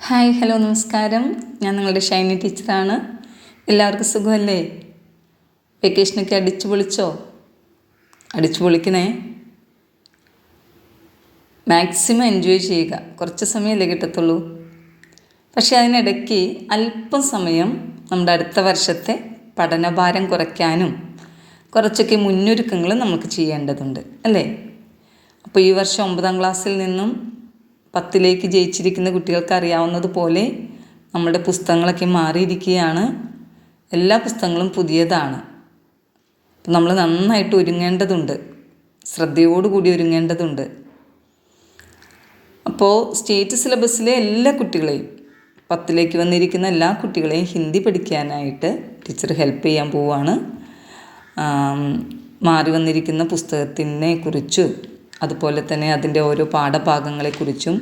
Hi hello നമസ്കാരം. ഞാൻ നിങ്ങളുടെ ഷൈനി ടീച്ചറാണ്. എല്ലാവർക്കും സുഖമല്ലേ? വെക്കേഷനൊക്കെ അടിച്ചു പൊളിച്ചോ? അടിച്ചു പൊളിക്കണേ. മാക്സിമം എൻജോയ് ചെയ്യുക. കുറച്ച് സമയമല്ലേ കിട്ടത്തുള്ളൂ. പക്ഷേ അതിനിടയ്ക്ക് അല്പം സമയം നമ്മുടെ അടുത്ത വർഷത്തെ പഠനഭാരം കുറയ്ക്കാനും കുറച്ചൊക്കെ മുന്നൊരുക്കങ്ങൾ നമുക്ക് ചെയ്യേണ്ടതുണ്ട് അല്ലേ? അപ്പോൾ ഈ വർഷം 9ാം ക്ലാസ്സിൽ നിന്നും 10ലേക്ക് ജയിച്ചിരിക്കുന്ന കുട്ടികൾക്ക് അറിയാവുന്നതുപോലെ നമ്മുടെ പുസ്തകങ്ങളൊക്കെ മാറിയിരിക്കുകയാണ്. എല്ലാ പുസ്തകങ്ങളും പുതിയതാണ്. അപ്പം നമ്മൾ നന്നായിട്ട് ഒരുങ്ങേണ്ടതുണ്ട്, ശ്രദ്ധയോടുകൂടി ഒരുങ്ങേണ്ടതുണ്ട്. അപ്പോൾ സ്റ്റേറ്റ് സിലബസിലെ എല്ലാ കുട്ടികളെയും 10ലേക്ക് വന്നിരിക്കുന്ന എല്ലാ കുട്ടികളെയും ഹിന്ദി പഠിക്കാനായിട്ട് ടീച്ചർ ഹെൽപ്പ് ചെയ്യാൻ പോവുകയാണ്. മാറി വന്നിരിക്കുന്ന പുസ്തകത്തിനെ കുറിച്ച് അതുപോലെ തന്നെ അതിൻ്റെ ഓരോ പാഠഭാഗങ്ങളെക്കുറിച്ചും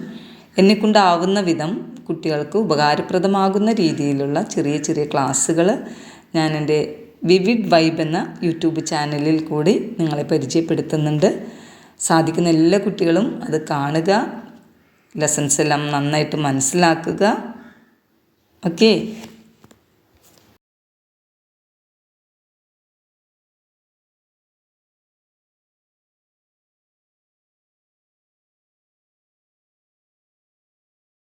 എന്നെക്കൊണ്ടാവുന്ന വിധം കുട്ടികൾക്ക് ഉപകാരപ്രദമാകുന്ന രീതിയിലുള്ള ചെറിയ ചെറിയ ക്ലാസ്സുകൾ ഞാൻ എൻ്റെ വിവിഡ് വൈബ് എന്ന യൂട്യൂബ് ചാനലിൽ കൂടി നിങ്ങളെ പരിചയപ്പെടുത്തുന്നുണ്ട്. സാധിക്കുന്ന എല്ലാ കുട്ടികളും അത് കാണുക, ലെസൺസ് എല്ലാം നന്നായിട്ട് മനസ്സിലാക്കുക. ഓക്കെ.